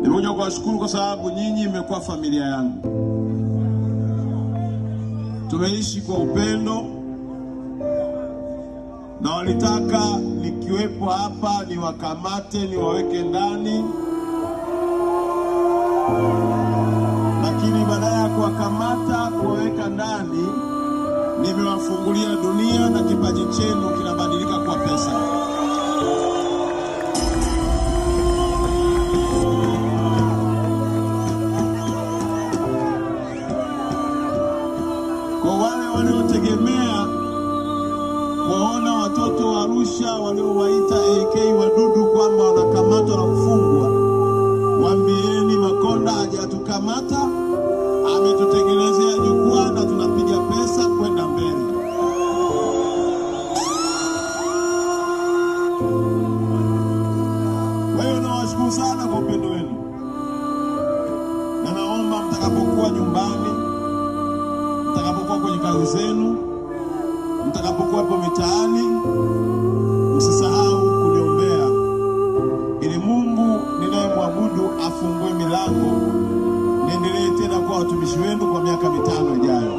Nimekuja kuwashukuru kwa sababu nyinyi mmekuwa familia yangu. Tumeishi kwa upendo, na walitaka nikiwepo hapa niwakamate, niwaweke ndani. Lakini badala ya kuwakamata, kuwaweka ndani, nimewafungulia dunia na kipaji chenu kinabadilika kwa pesa. Kwa wale waliotegemea kuwaona watoto wa Arusha waliowaita AK wadudu kwamba wanakamatwa na kufungwa, waambieni Makonda hajatukamata, ametutengenezea jukwaa na tunapiga pesa kwenda mbele. Kwa hiyo nawashukuru sana kwa upendo wenu, na naomba mtakapokuwa nyumbani, mtakapokuwa kwenye kazi zenu, mtakapokuwa hapo mitaani, msisahau kuniombea ili Mungu ninayemwabudu afungue milango niendelee tena kwa watumishi wenu kwa miaka 5 ijayo.